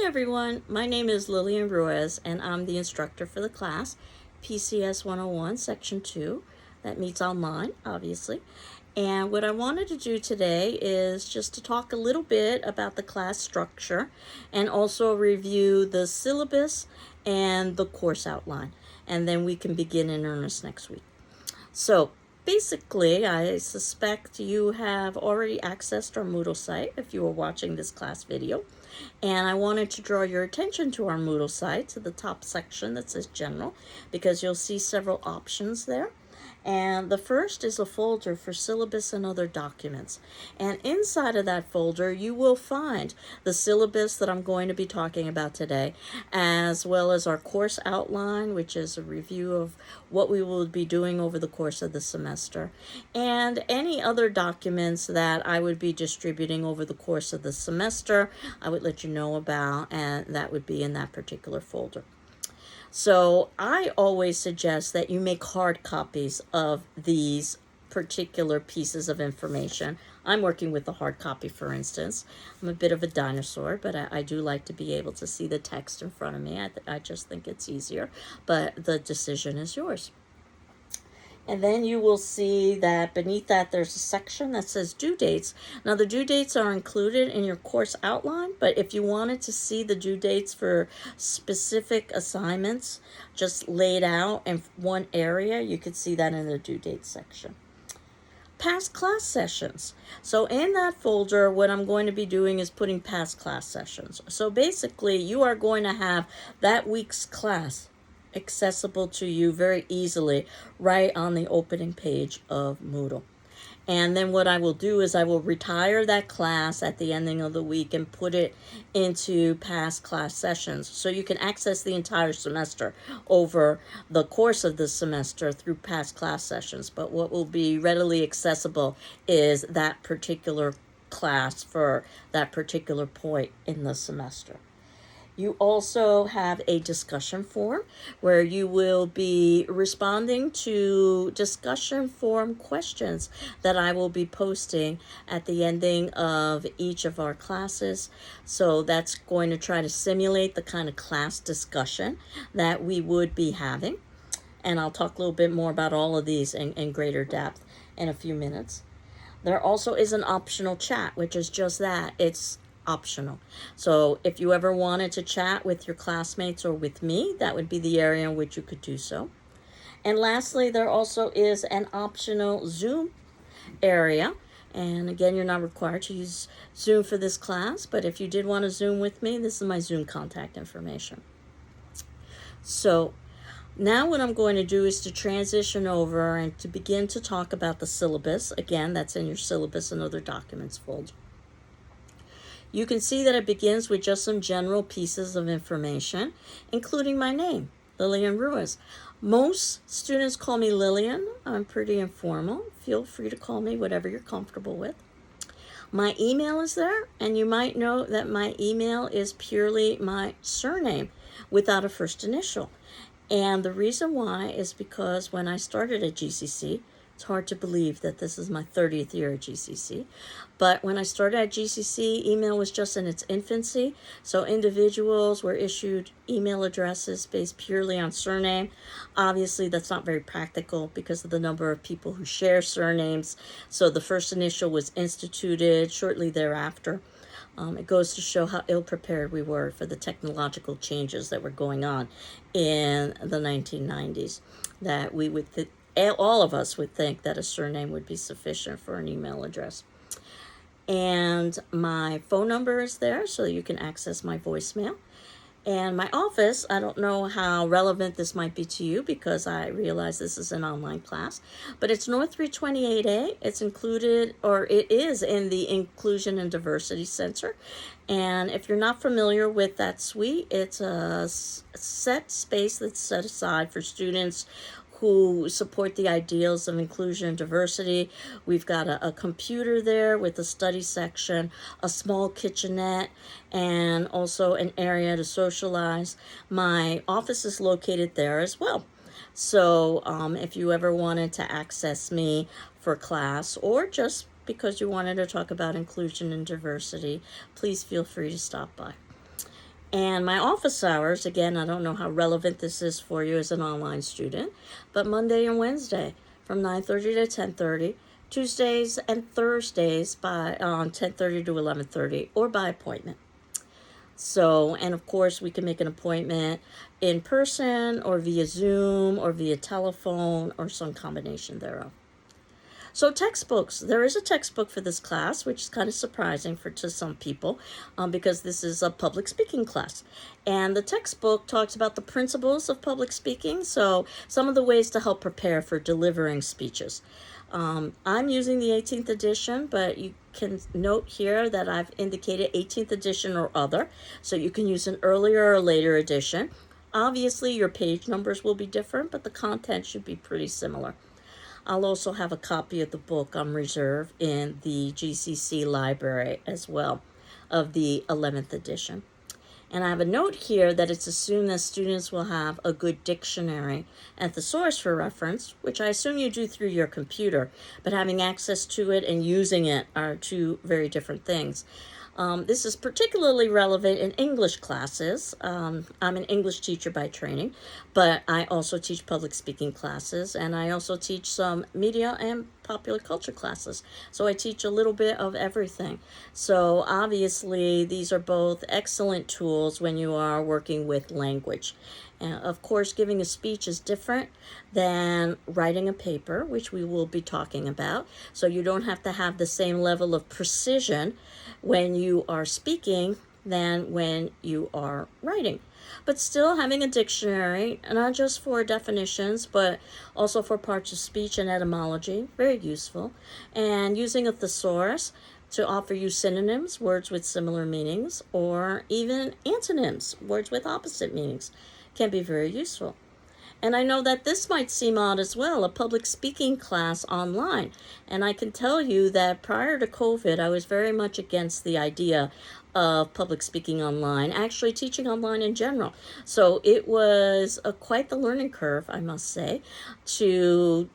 Hi everyone, my name is Lillian Ruiz and I'm the instructor for the class PCS 101 Section 2 that meets online, obviously. And what I wanted to do today is just to talk a little bit about the class structure and also review the syllabus and the course outline. And then we can begin in earnest next week. So basically, I suspect you have already accessed our Moodle site if you are watching this class video. And I wanted to draw your attention to our Moodle site, to the top section that says General, because you'll see several options there. And the first is a folder for syllabus and other documents. And inside of that folder, you will find the syllabus that I'm going to be talking about today, as well as our course outline, which is a review of what we will be doing over the course of the semester, and any other documents that I would be distributing over the course of the semester, I would let you know about, and that would be in that particular folder. So I always suggest that you make hard copies of these particular pieces of information. I'm working with a hard copy, for instance. I'm a bit of a dinosaur, but I do like to be able to see the text in front of me. I just think it's easier, but the decision is yours. And then you will see that beneath that there's a section that says due dates. Now the due dates are included in your course outline, but if you wanted to see the due dates for specific assignments just laid out in one area, you could see that in the due date section. Past class sessions. So in that folder, what I'm going to be doing is putting past class sessions. So basically, you are going to have that week's class accessible to you very easily right on the opening page of Moodle. And then what I will do is I will retire that class at the ending of the week and put it into past class sessions. So you can access the entire semester over the course of the semester through past class sessions. But what will be readily accessible is that particular class for that particular point in the semester. You also have a discussion form where you will be responding to discussion forum questions that I will be posting at the ending of each of our classes. So that's going to try to simulate the kind of class discussion that we would be having. And I'll talk a little bit more about all of these in greater depth in a few minutes. There also is an optional chat, which is just that. It's optional. So if you ever wanted to chat with your classmates or with me, that would be the area in which you could do so. And lastly, there also is an optional Zoom area. And again, you're not required to use Zoom for this class, but if you did want to Zoom with me, this is my Zoom contact information. So now what I'm going to do is to transition over and to begin to talk about the syllabus. Again, that's in your syllabus and other documents folder. You can see that it begins with just some general pieces of information, including my name, Lillian Ruiz. Most students call me Lillian. I'm pretty informal. Feel free to call me whatever you're comfortable with. My email is there, and you might know that my email is purely my surname without a first initial. And the reason why is because when I started at GCC, it's hard to believe that this is my 30th year at GCC. But when I started at GCC, email was just in its infancy. So individuals were issued email addresses based purely on surname. Obviously, that's not very practical because of the number of people who share surnames. So the first initial was instituted shortly thereafter. It goes to show how ill-prepared we were for the technological changes that were going on in the 1990s, that we would all of us would think that a surname would be sufficient for an email address. And my phone number is there, so you can access my voicemail. And my office, I don't know how relevant this might be to you because I realize this is an online class, but it's North 328A. It's included, or it is in the Inclusion and Diversity Center. And if you're not familiar with that suite, it's a set space that's set aside for students who support the ideals of inclusion and diversity. We've got a computer there with a study section, a small kitchenette, and also an area to socialize. My office is located there as well. So if you ever wanted to access me for class or just because you wanted to talk about inclusion and diversity, please feel free to stop by. And my office hours, again, I don't know how relevant this is for you as an online student, but Monday and Wednesday from 9:30 to 10:30, Tuesdays and Thursdays by 10:30 to 11:30, or by appointment. So, and of course, we can make an appointment in person or via Zoom or via telephone or some combination thereof. So textbooks, there is a textbook for this class, which is kind of surprising to some people because this is a public speaking class. And the textbook talks about the principles of public speaking, so some of the ways to help prepare for delivering speeches. I'm using the 18th edition, but you can note here that I've indicated 18th edition or other, so you can use an earlier or later edition. Obviously, your page numbers will be different, but the content should be pretty similar. I'll also have a copy of the book on reserve in the GCC library as well of the 11th edition. And I have a note here that it's assumed that students will have a good dictionary and thesaurus for reference, which I assume you do through your computer, but having access to it and using it are two very different things. This is particularly relevant in English classes. I'm an English teacher by training, but I also teach public speaking classes, and I also teach some media and popular culture classes. So I teach a little bit of everything. So obviously, these are both excellent tools when you are working with language. And of course, giving a speech is different than writing a paper, which we will be talking about. So you don't have to have the same level of precision when you are speaking than when you are writing. But still having a dictionary, not just for definitions, but also for parts of speech and etymology, very useful. And using a thesaurus to offer you synonyms, words with similar meanings, or even antonyms, words with opposite meanings, can be very useful. And I know that this might seem odd as well, a public speaking class online. And I can tell you that prior to COVID, I was very much against the idea of public speaking online, actually teaching online in general. So it was quite the learning curve, I must say, to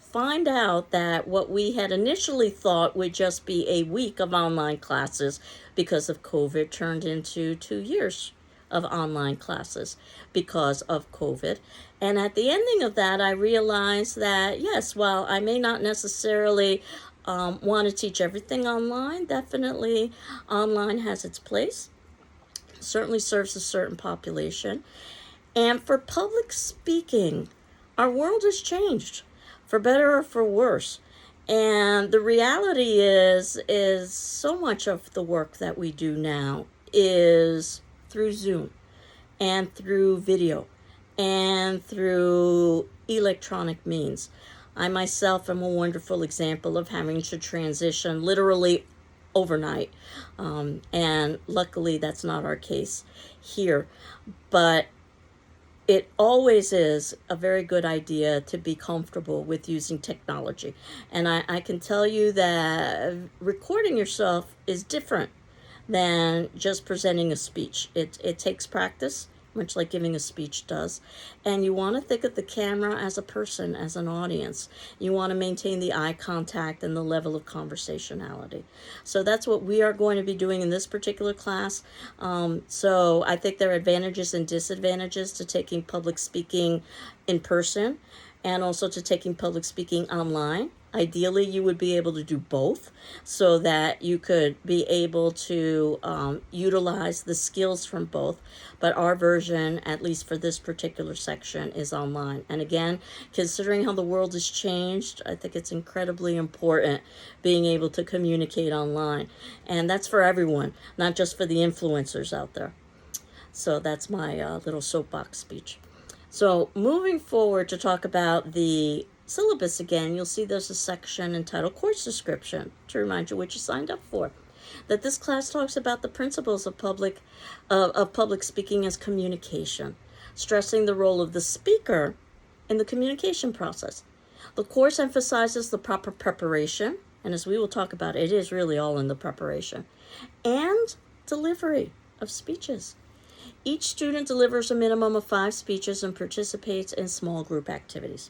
find out that what we had initially thought would just be a week of online classes because of COVID turned into 2 years of online classes because of COVID. And at the ending of that, I realized that, yes, while I may not necessarily want to teach everything online, definitely online has its place, certainly serves a certain population. And for public speaking, our world has changed, for better or for worse. And the reality is so much of the work that we do now is through Zoom and through video and through electronic means. I myself am a wonderful example of having to transition literally overnight. And luckily that's not our case here. But it always is a very good idea to be comfortable with using technology. And I can tell you that recording yourself is different than just presenting a speech. It takes practice, much like giving a speech does. And you want to think of the camera as a person, as an audience. You want to maintain the eye contact and the level of conversationality. So that's what we are going to be doing in this particular class. So I think there are advantages and disadvantages to taking public speaking in person and also to taking public speaking online. Ideally, you would be able to do both so that you could be able to utilize the skills from both. But our version, at least for this particular section, is online. And again, considering how the world has changed, I think it's incredibly important being able to communicate online. And that's for everyone, not just for the influencers out there. So that's my little soapbox speech. So moving forward to talk about the syllabus again, you'll see there's a section entitled Course Description to remind you what you signed up for. That this class talks about the principles of public speaking as communication, stressing the role of the speaker in the communication process. The course emphasizes the proper preparation, and as we will talk about, it is really all in the preparation, and delivery of speeches. Each student delivers a minimum of 5 speeches and participates in small group activities.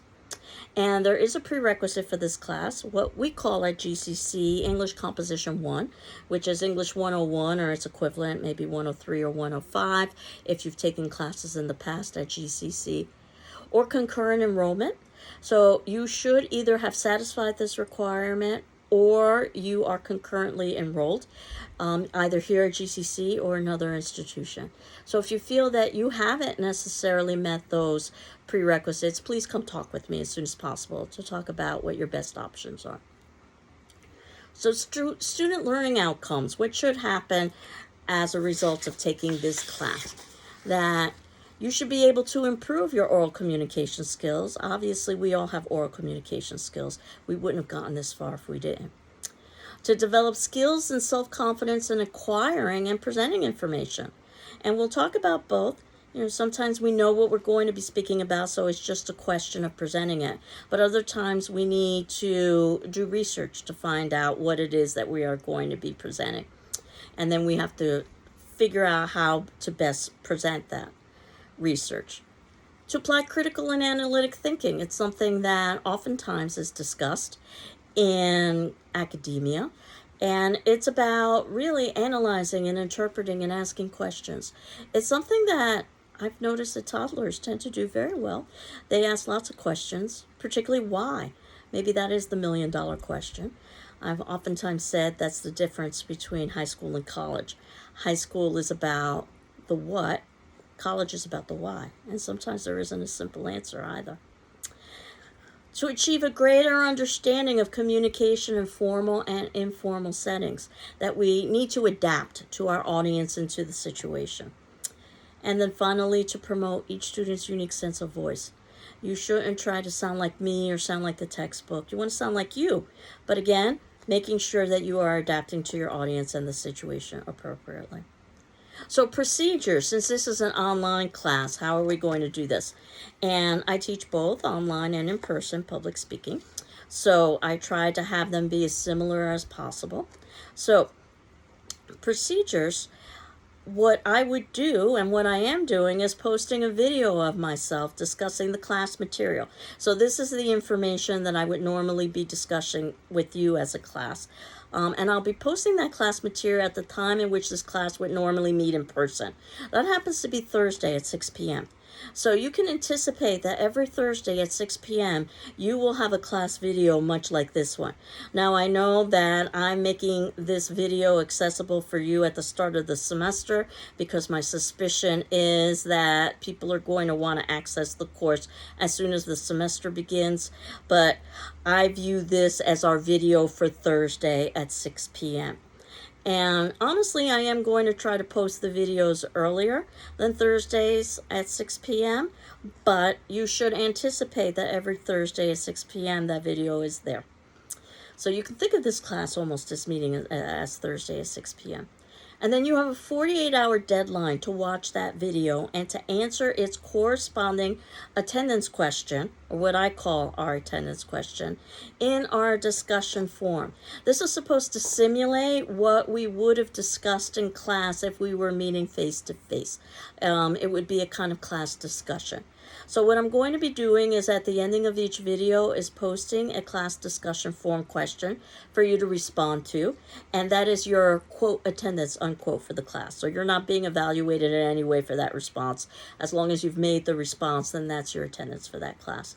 And there is a prerequisite for this class, what we call at GCC English Composition 1, which is English 101 or its equivalent, maybe 103 or 105 if you've taken classes in the past at GCC, or concurrent enrollment. So you should either have satisfied this requirement or you are concurrently enrolled, either here at GCC or another institution. So if you feel that you haven't necessarily met those prerequisites, please come talk with me as soon as possible to talk about what your best options are. So student learning outcomes, what should happen as a result of taking this class? That you should be able to improve your oral communication skills. Obviously, we all have oral communication skills. We wouldn't have gotten this far if we didn't. To develop skills and self-confidence in acquiring and presenting information. And we'll talk about both. Sometimes we know what we're going to be speaking about, so it's just a question of presenting it. But other times we need to do research to find out what it is that we are going to be presenting. And then we have to figure out how to best present that research. To apply critical and analytic thinking, it's something that oftentimes is discussed in academia, and it's about really analyzing and interpreting and asking questions. It's something that I've noticed that toddlers tend to do very well. They ask lots of questions, particularly why. Maybe that is the million-dollar question. I've oftentimes said that's the difference between high school and college. High school is about the what, college is about the why, and sometimes there isn't a simple answer either. To achieve a greater understanding of communication in formal and informal settings, that we need to adapt to our audience and to the situation. And then finally, to promote each student's unique sense of voice. You shouldn't try to sound like me or sound like the textbook. You want to sound like you. But again, making sure that you are adapting to your audience and the situation appropriately. So procedures, since this is an online class, how are we going to do this? And I teach both online and in person public speaking. So I try to have them be as similar as possible. So procedures, what I would do and what I am doing is posting a video of myself discussing the class material. So this is the information that I would normally be discussing with you as a class. And I'll be posting that class material at the time in which this class would normally meet in person. That happens to be Thursday at 6 p.m. So you can anticipate that every Thursday at 6 p.m. you will have a class video much like this one. Now I know that I'm making this video accessible for you at the start of the semester because my suspicion is that people are going to want to access the course as soon as the semester begins. But I view this as our video for Thursday at 6 p.m. And honestly, I am going to try to post the videos earlier than Thursdays at 6 p.m. But you should anticipate that every Thursday at 6 p.m. that video is there. So you can think of this class almost as meeting as Thursday at 6 p.m. And then you have a 48-hour deadline to watch that video and to answer its corresponding attendance question, or what I call our attendance question, in our discussion form. This is supposed to simulate what we would have discussed in class if we were meeting face-to-face. It would be a kind of class discussion. So what I'm going to be doing is at the ending of each video is posting a class discussion form question for you to respond to. And that is your quote attendance unquote for the class. So you're not being evaluated in any way for that response. As long as you've made the response, then that's your attendance for that class.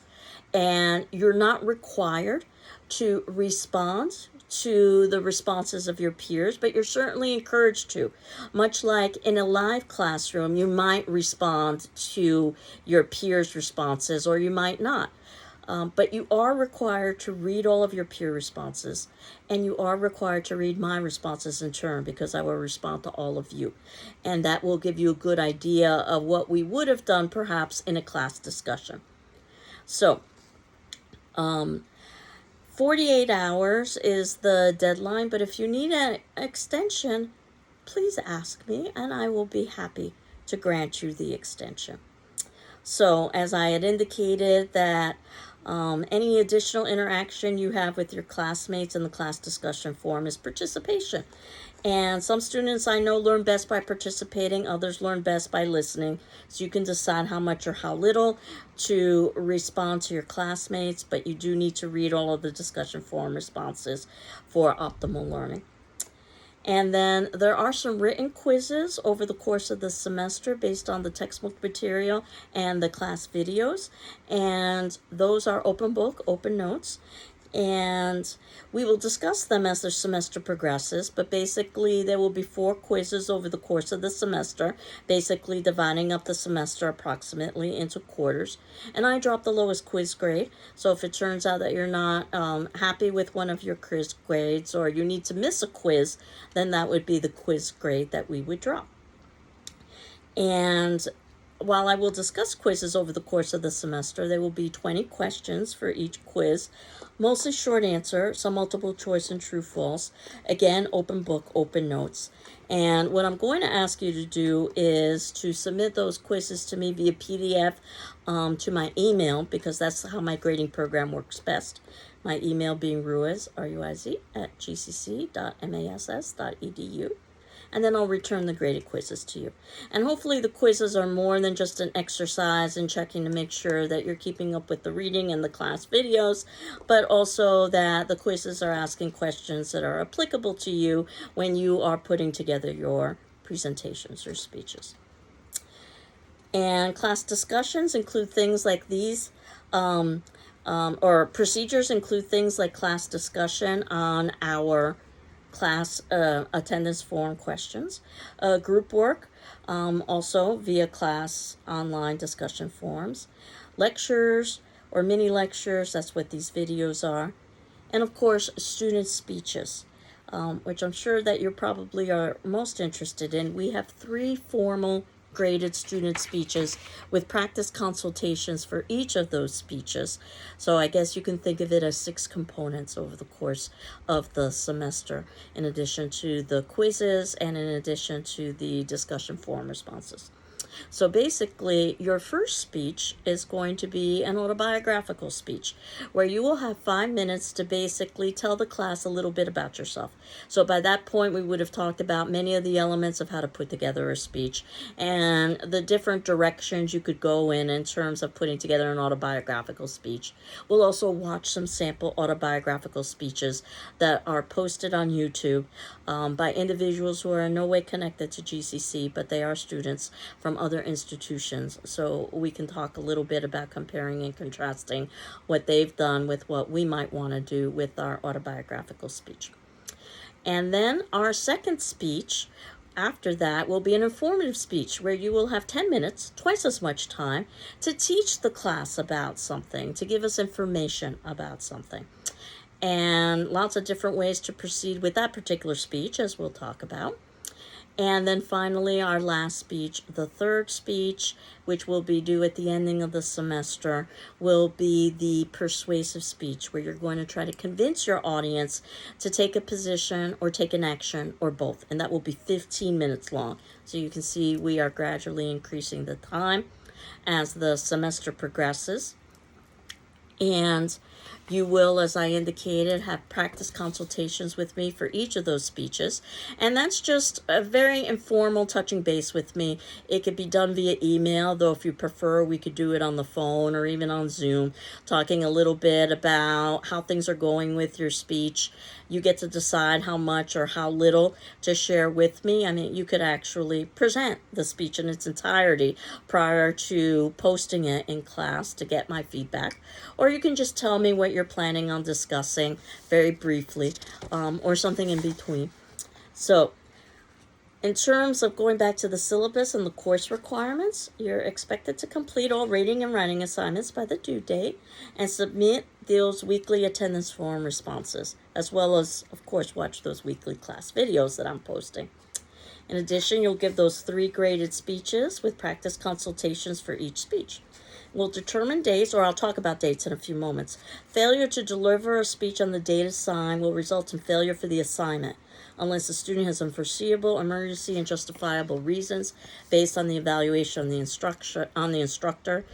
And you're not required to respond to the responses of your peers, but you're certainly encouraged to. Much like in a live classroom, you might respond to your peers' responses or you might not. But you are required to read all of your peer responses, and you are required to read my responses in turn because I will respond to all of you. And that will give you a good idea of what we would have done perhaps in a class discussion. So, 48 hours is the deadline, but if you need an extension, please ask me and I will be happy to grant you the extension. So as I had indicated that any additional interaction you have with your classmates in the class discussion forum is participation. And some students I know learn best by participating, others learn best by listening. So you can decide how much or how little to respond to your classmates, but you do need to read all of the discussion forum responses for optimal learning. And then there are some written quizzes over the course of the semester based on the textbook material and the class videos. And those are open book, open notes. And we will discuss them as the semester progresses, but basically there will be 4 quizzes over the course of the semester, basically dividing up the semester approximately into quarters. And I drop the lowest quiz grade, so if it turns out that you're not happy with one of your quiz grades, or you need to miss a quiz, then that would be the quiz grade that we would drop. And while I will discuss quizzes over the course of the semester, there will be 20 questions for each quiz, mostly short answer, some multiple choice and true false. Again, open book, open notes. And what I'm going to ask you to do is to submit those quizzes to me via PDF to my email, because that's how my grading program works best. My email being Ruiz, R-U-I-Z, @gcc.mass.edu. And then I'll return the graded quizzes to you. And hopefully the quizzes are more than just an exercise in checking to make sure that you're keeping up with the reading and the class videos, but also that the quizzes are asking questions that are applicable to you when you are putting together your presentations or speeches. And class discussions include things like these, or procedures include things like class discussion on our class attendance form questions, group work, also via class online discussion forums, lectures or mini lectures, that's what these videos are, and of course student speeches, which I'm sure that you probably are most interested in. We have 3 formal graded student speeches with practice consultations for each of those speeches. So I guess you can think of it as 6 components over the course of the semester, in addition to the quizzes and in addition to the discussion forum responses. So basically, your first speech is going to be an autobiographical speech where you will have 5 minutes to basically tell the class a little bit about yourself. So by that point, we would have talked about many of the elements of how to put together a speech and the different directions you could go in terms of putting together an autobiographical speech. We'll also watch some sample autobiographical speeches that are posted on YouTube by individuals who are in no way connected to GCC, but they are students from other institutions, so we can talk a little bit about comparing and contrasting what they've done with what we might want to do with our autobiographical speech. And then our second speech after that will be an informative speech where you will have 10 minutes, twice as much time, to teach the class about something, to give us information about something. And lots of different ways to proceed with that particular speech, as we'll talk about. And then finally, our last speech, the third speech, which will be due at the ending of the semester, will be the persuasive speech, where you're going to try to convince your audience to take a position or take an action or both. And that will be 15 minutes long. So you can see we are gradually increasing the time as the semester progresses. And you will, as I indicated, have practice consultations with me for each of those speeches. And that's just a very informal touching base with me. It could be done via email, though if you prefer, we could do it on the phone or even on Zoom, talking a little bit about how things are going with your speech. You get to decide how much or how little to share with me. I mean, you could actually present the speech in its entirety prior to posting it in class to get my feedback. Or you can just tell me what you're planning on discussing very briefly, or something in between. So, in terms of going back to the syllabus and the course requirements, you're expected to complete all reading and writing assignments by the due date and submit those weekly attendance form responses, as well as, of course, watch those weekly class videos that I'm posting. In addition, you'll give those 3 graded speeches with practice consultations for each speech. We'll determine dates, or I'll talk about dates in a few moments. Failure to deliver a speech on the date assigned will result in failure for the assignment. unless the student has unforeseeable, emergency, and justifiable reasons based on the evaluation of the instructor.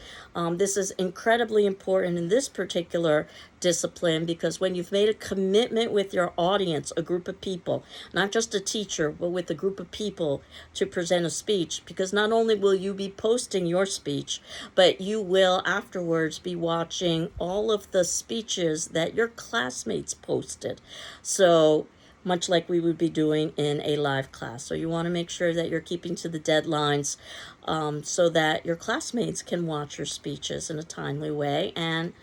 This is incredibly important in this particular discipline because when you've made a commitment with your audience, a group of people, not just a teacher, but with a group of people to present a speech, because not only will you be posting your speech, but you will afterwards be watching all of the speeches that your classmates posted. So much like we would be doing in a live class. So you want to make sure that you're keeping to the deadlines so that your classmates can watch your speeches in a timely way. And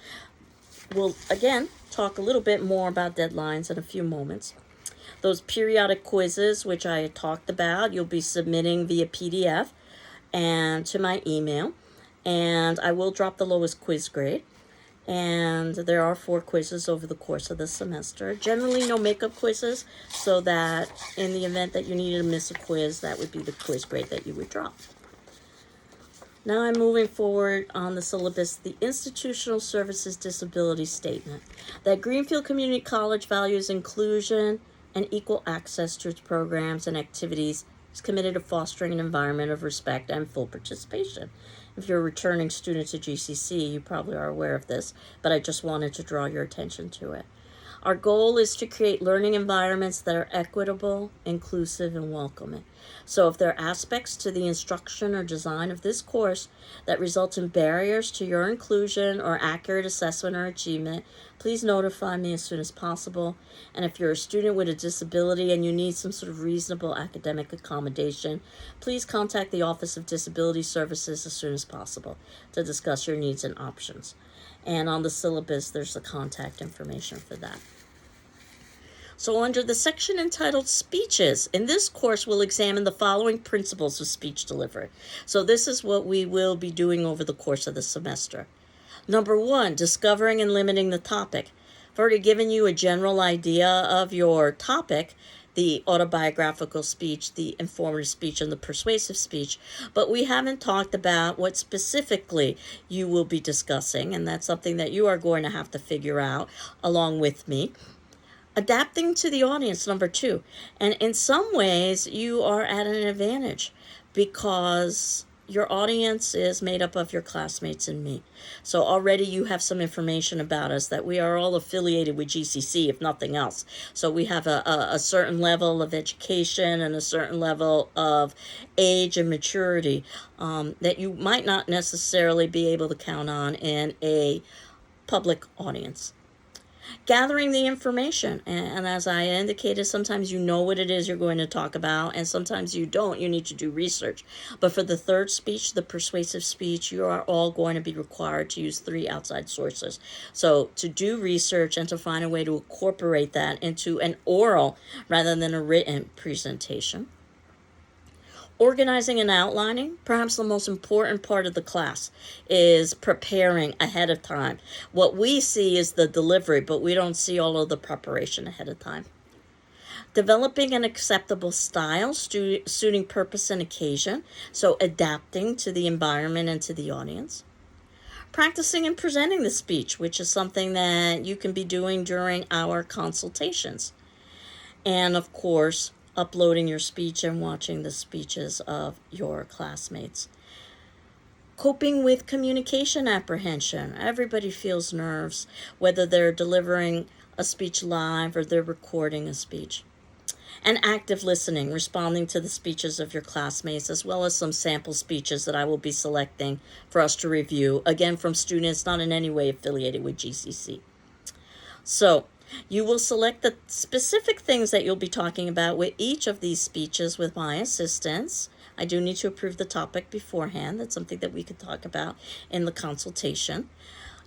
we'll, again, talk a little bit more about deadlines in a few moments. Those periodic quizzes, which I talked about, you'll be submitting via PDF and to my email. And I will drop the lowest quiz grade. And there are 4 quizzes over the course of the semester. Generally, no makeup quizzes, so that in the event that you needed to miss a quiz, that would be the quiz grade that you would drop. Now I'm moving forward on the syllabus, the Institutional Services Disability Statement. That Greenfield Community College values inclusion and equal access to its programs and activities, is committed to fostering an environment of respect and full participation. If you're a returning student to GCC, you probably are aware of this, but I just wanted to draw your attention to it. Our goal is to create learning environments that are equitable, inclusive, and welcoming. So if there are aspects to the instruction or design of this course that result in barriers to your inclusion or accurate assessment or achievement, please notify me as soon as possible. And if you're a student with a disability and you need some sort of reasonable academic accommodation, please contact the Office of Disability Services as soon as possible to discuss your needs and options. And on the syllabus, there's the contact information for that. So under the section entitled Speeches, in this course we'll examine the following principles of speech delivery. So this is what we will be doing over the course of the semester. Number 1, discovering and limiting the topic. I've already given you a general idea of your topic, the autobiographical speech, the informative speech, and the persuasive speech, but we haven't talked about what specifically you will be discussing, and that's something that you are going to have to figure out along with me. Adapting to the audience, number 2. And in some ways, you are at an advantage because your audience is made up of your classmates and me. So already you have some information about us that we are all affiliated with GCC, if nothing else. So we have a certain level of education and a certain level of age and maturity that you might not necessarily be able to count on in a public audience. Gathering the information, and as I indicated, sometimes you know what it is you're going to talk about, and sometimes you don't. You need to do research. But for the third speech, the persuasive speech, you are all going to be required to use 3 outside sources. So to do research and to find a way to incorporate that into an oral rather than a written presentation. Organizing and outlining, perhaps the most important part of the class, is preparing ahead of time. What we see is the delivery, but we don't see all of the preparation ahead of time. Developing an acceptable style, suiting purpose and occasion, so adapting to the environment and to the audience. Practicing and presenting the speech, which is something that you can be doing during our consultations. And of course, uploading your speech and watching the speeches of your classmates. Coping with communication apprehension. Everybody feels nerves, whether they're delivering a speech live or they're recording a speech. And active listening, responding to the speeches of your classmates, as well as some sample speeches that I will be selecting for us to review, again from students not in any way affiliated with GCC. So, you will select the specific things that you'll be talking about with each of these speeches with my assistance. I do need to approve the topic beforehand. That's something that we could talk about in the consultation.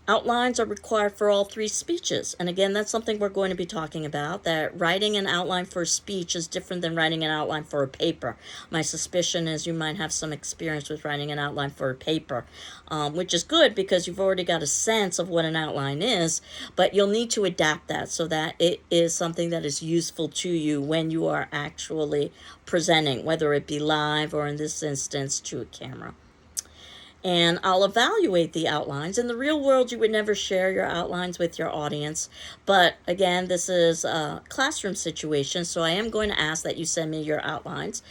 Outlines are required for all 3 speeches. And again, that's something we're going to be talking about, that writing an outline for a speech is different than writing an outline for a paper. My suspicion is you might have some experience with writing an outline for a paper, which is good because you've already got a sense of what an outline is, but you'll need to adapt that so that it is something that is useful to you when you are actually presenting, whether it be live or in this instance to a camera. and I'll evaluate the outlines. In the real world, you would never share your outlines with your audience, but again, this is a classroom situation, so I am going to ask that you send me your outlines.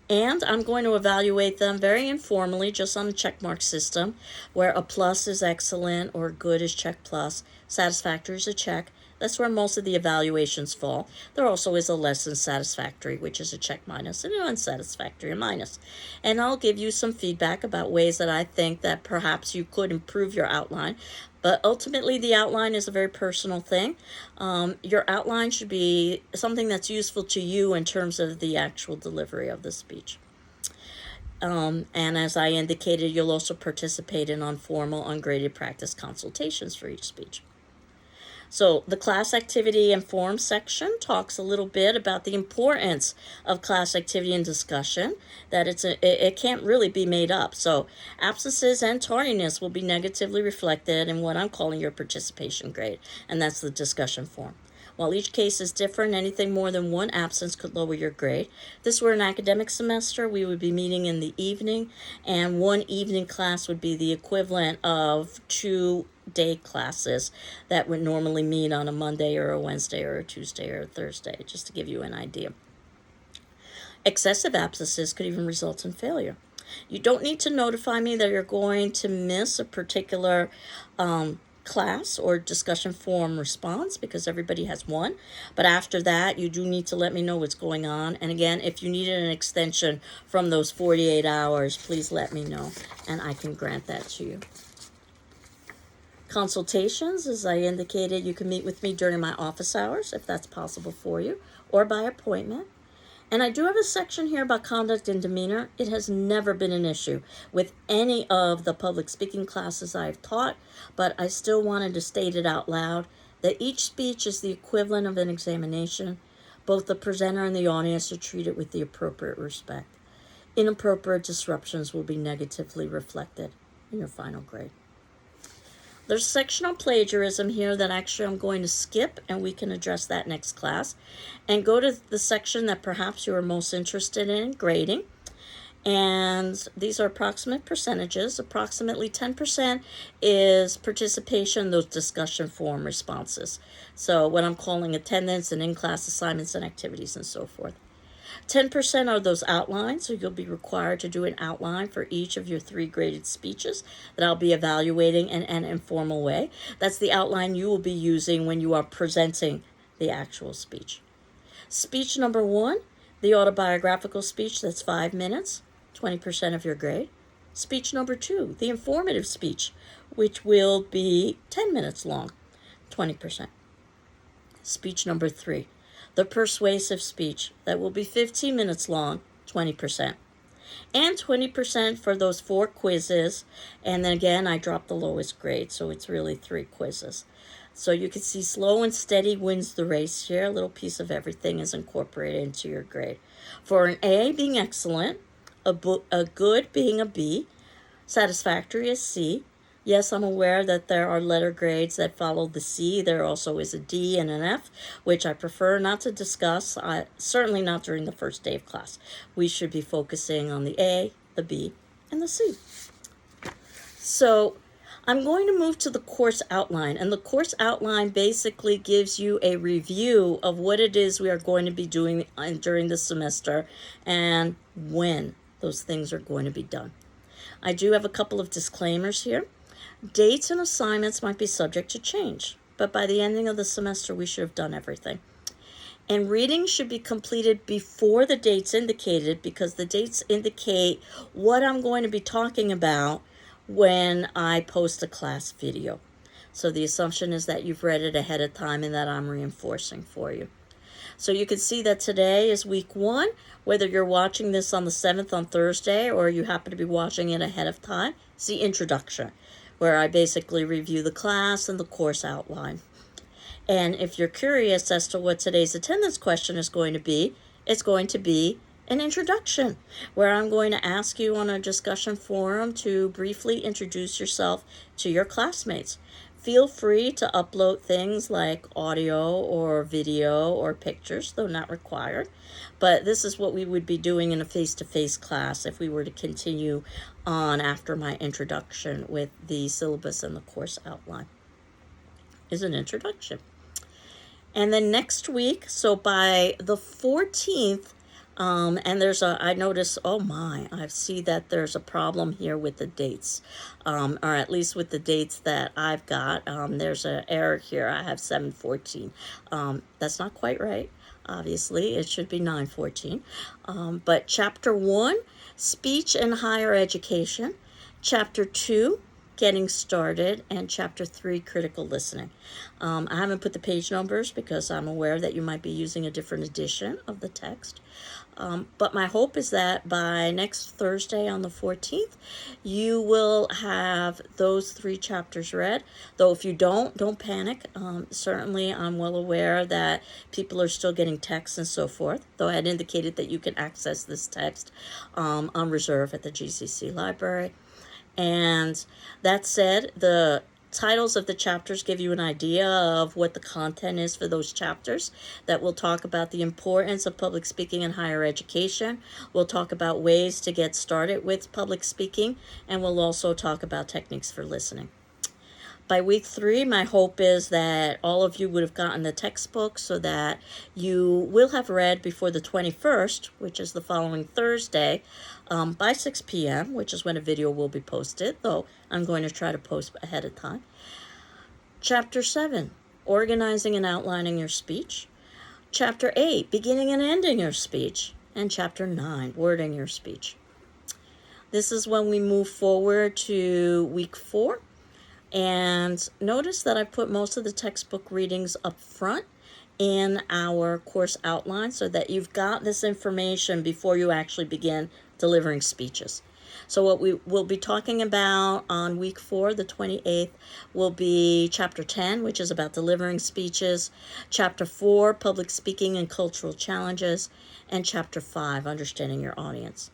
And I'm going to evaluate them very informally, just on the checkmark system, where a plus is excellent or good is check plus, satisfactory is a check. That's where most of the evaluations fall. There also is a less than satisfactory, which is a check minus, and an unsatisfactory, a minus. And I'll give you some feedback about ways that I think that perhaps you could improve your outline. But ultimately, the outline is a very personal thing. Your outline should be something that's useful to you in terms of the actual delivery of the speech. And as I indicated, you'll also participate in informal, ungraded practice consultations for each speech. So the class activity and form section talks a little bit about the importance of class activity and discussion, that it can't really be made up. So absences and tardiness will be negatively reflected in what I'm calling your participation grade, and that's the discussion form. While each case is different, anything more than one absence could lower your grade. If this were an academic semester, we would be meeting in the evening, and one evening class would be the equivalent of 2 day classes that would normally meet on a Monday or a Wednesday or a Tuesday or a Thursday, just to give you an idea. Excessive absences could even result in failure. You don't need to notify me that you're going to miss a particular class or discussion forum response, because everybody has one. But after that, you do need to let me know what's going on. And again, if you needed an extension from those 48 hours, please let me know, and I can grant that to you. Consultations, as I indicated, you can meet with me during my office hours if that's possible for you, or by appointment. And I do have a section here about conduct and demeanor. It has never been an issue with any of the public speaking classes I've taught, but I still wanted to state it out loud that each speech is the equivalent of an examination. Both the presenter and the audience are treated with the appropriate respect. Inappropriate disruptions will be negatively reflected in your final grade. There's a section on plagiarism here that actually I'm going to skip, and we can address that next class. And go to the section that perhaps you are most interested in, grading. And these are approximate percentages. Approximately 10% is participation in those discussion forum responses. So what I'm calling attendance and in-class assignments and activities and so forth. 10% are those outlines, so you'll be required to do an outline for each of your 3 graded speeches that I'll be evaluating in an informal way. That's the outline you will be using when you are presenting the actual speech. Speech number 1, the autobiographical speech, that's 5 minutes, 20% of your grade. Speech number 2, the informative speech, which will be 10 minutes long, 20%. Speech number 3, the persuasive speech, that will be 15 minutes long, 20%. And 20% for those 4 quizzes. And then again, I dropped the lowest grade, so it's really 3 quizzes. So you can see slow and steady wins the race here. A little piece of everything is incorporated into your grade. For an A being excellent, a good being a B, satisfactory is C. Yes, I'm aware that there are letter grades that follow the C. There also is a D and an F, which I prefer not to discuss, certainly not during the first day of class. We should be focusing on the A, the B, and the C. So I'm going to move to the course outline, and the course outline basically gives you a review of what it is we are going to be doing during the semester and when those things are going to be done. I do have a couple of disclaimers here. Dates and assignments might be subject to change, but by the ending of the semester, we should have done everything. And reading should be completed before the dates indicated, because the dates indicate what I'm going to be talking about when I post a class video. So the assumption is that you've read it ahead of time and that I'm reinforcing for you. So you can see that today is week 1, whether you're watching this on the 7th on Thursday or you happen to be watching it ahead of time. It's the introduction, where I basically review the class and the course outline. And if you're curious as to what today's attendance question is going to be, it's going to be an introduction, where I'm going to ask you on a discussion forum to briefly introduce yourself to your classmates. Feel free to upload things like audio or video or pictures, though not required. But this is what we would be doing in a face-to-face class if we were to continue on after my introduction with the syllabus and the course outline. Is an introduction. And then next week, so by the 14th, and I notice, oh my, I see that there's a problem here with the dates, or at least with the dates that I've got. There's an error here. I have 7/14. That's not quite right. Obviously, it should be 9/14. But Chapter 1, Speech and Higher Education. Chapter 2, Getting Started, and Chapter 3, Critical Listening. I haven't put the page numbers because I'm aware that you might be using a different edition of the text. But my hope is that by next Thursday on the 14th, you will have those 3 chapters read. Though if you don't panic. Certainly, I'm well aware that people are still getting texts and so forth, though I had indicated that you can access this text on reserve at the GCC library. And that said, the titles of the chapters give you an idea of what the content is for those chapters. That we'll talk about the importance of public speaking in higher education. We'll talk about ways to get started with public speaking, and we'll also talk about techniques for listening. By week 3, my hope is that all of you would have gotten the textbook so that you will have read before the 21st, which is the following Thursday, by 6 p.m., which is when a video will be posted, though I'm going to try to post ahead of time. Chapter 7, Organizing and Outlining Your Speech. Chapter 8, Beginning and Ending Your Speech. And Chapter 9, Wording Your Speech. This is when we move forward to week 4. And notice that I put most of the textbook readings up front in our course outline so that you've got this information before you actually begin delivering speeches. So what we will be talking about on week 4, the 28th, will be Chapter 10, which is about delivering speeches, Chapter 4, Public Speaking and Cultural Challenges, and Chapter 5, Understanding Your Audience.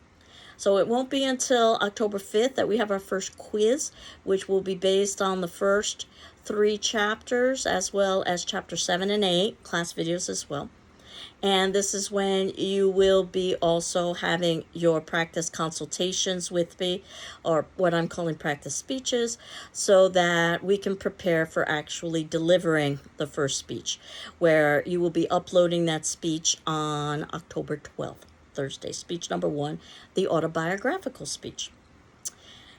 So it won't be until October 5th that we have our first quiz, which will be based on the first 3 chapters, as well as Chapter 7 and 8, class videos as well. And this is when you will be also having your practice consultations with me, or what I'm calling practice speeches, so that we can prepare for actually delivering the first speech, where you will be uploading that speech on October 12th. Thursday, speech number 1, the autobiographical speech.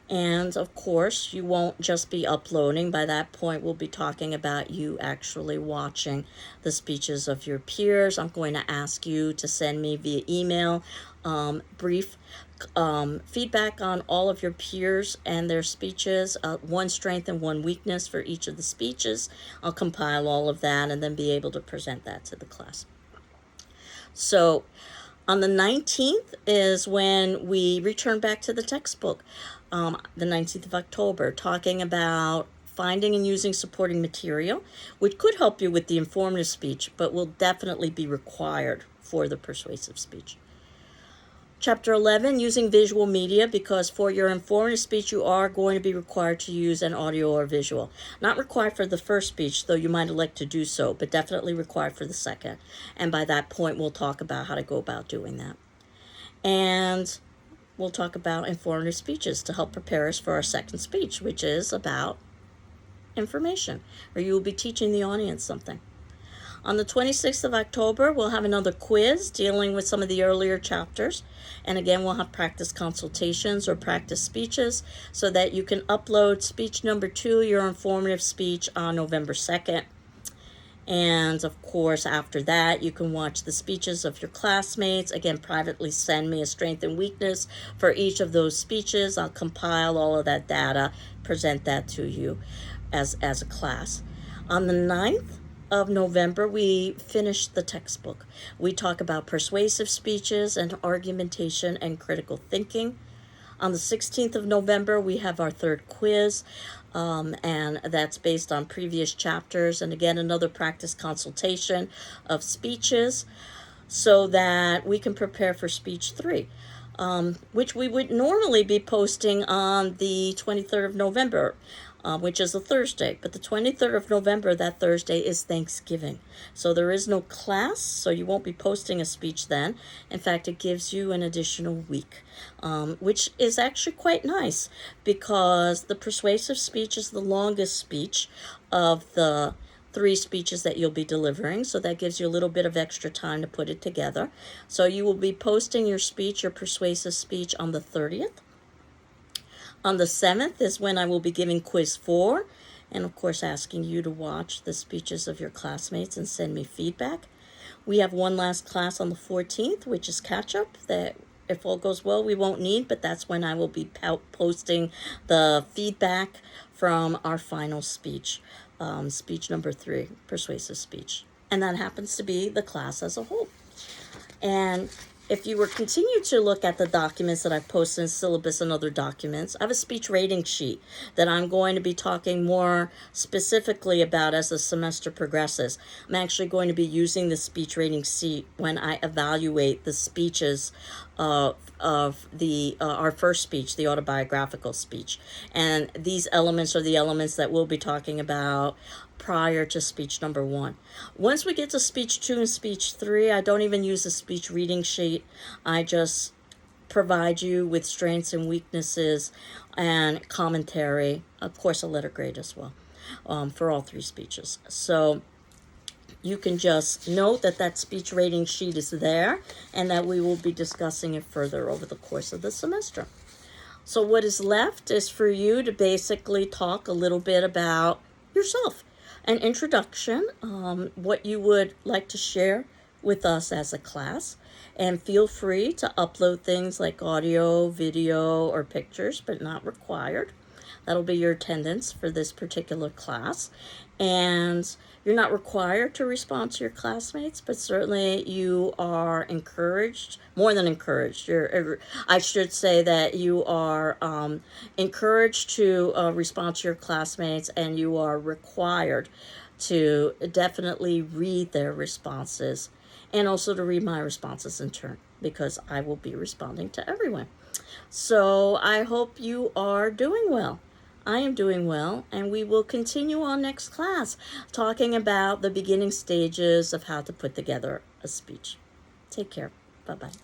And of course, you won't just be uploading. By that point, we'll be talking about you actually watching the speeches of your peers. I'm going to ask you to send me via email brief feedback on all of your peers and their speeches, 1 strength and 1 weakness for each of the speeches. I'll compile all of that and then be able to present that to the class. So on the 19th is when we return back to the textbook, the 19th of October, talking about finding and using supporting material, which could help you with the informative speech, but will definitely be required for the persuasive speech. Chapter 11, using visual media, because for your informative speech, you are going to be required to use an audio or visual. Not required for the first speech, though you might elect to do so, but definitely required for the second. And by that point, we'll talk about how to go about doing that. And we'll talk about informative speeches to help prepare us for our second speech, which is about information, where you will be teaching the audience something. On the 26th of October, we'll have another quiz dealing with some of the earlier chapters. And again, we'll have practice consultations or practice speeches so that you can upload speech number 2, your informative speech, on November 2nd. And of course, after that, you can watch the speeches of your classmates. Again, privately send me a strength and weakness for each of those speeches. I'll compile all of that data, present that to you as a class. On the 9th of November, we finish the textbook. We talk about persuasive speeches and argumentation and critical thinking. On the 16th of November, we have our 3rd quiz, and that's based on previous chapters. And again, another practice consultation of speeches so that we can prepare for speech 3, which we would normally be posting on the 23rd of November. which is a Thursday. But the 23rd of November, that Thursday, is Thanksgiving. So there is no class, so you won't be posting a speech then. In fact, it gives you an additional week, which is actually quite nice because the persuasive speech is the longest speech of the 3 speeches that you'll be delivering, so that gives you a little bit of extra time to put it together. So you will be posting your speech, your persuasive speech, on the 30th. On the 7th is when I will be giving quiz 4, and of course asking you to watch the speeches of your classmates and send me feedback. We have one last class on the 14th, which is catch-up, that if all goes well we won't need, but that's when I will be posting the feedback from our final speech. Speech number 3, persuasive speech. And that happens to be the class as a whole. And if you were continue to look at the documents that I've posted in syllabus and other documents, I have a speech rating sheet that I'm going to be talking more specifically about as the semester progresses. I'm actually going to be using the speech rating sheet when I evaluate the speeches of our first speech, the autobiographical speech. And these elements are the elements that we'll be talking about prior to speech number 1. Once we get to speech 2 and speech 3, I don't even use a speech reading sheet. I just provide you with strengths and weaknesses and commentary, of course a letter grade as well, for all 3 speeches. So you can just note that that speech rating sheet is there and that we will be discussing it further over the course of the semester. So what is left is for you to basically talk a little bit about yourself. An introduction, what you would like to share with us as a class, and feel free to upload things like audio, video, or pictures, but not required. That'll be your attendance for this particular class. And you're not required to respond to your classmates, but certainly you are encouraged, more than encouraged. I should say that you are encouraged to respond to your classmates, and you are required to definitely read their responses and also to read my responses in turn, because I will be responding to everyone. So I hope you are doing well. I am doing well, and we will continue on next class talking about the beginning stages of how to put together a speech. Take care. Bye-bye.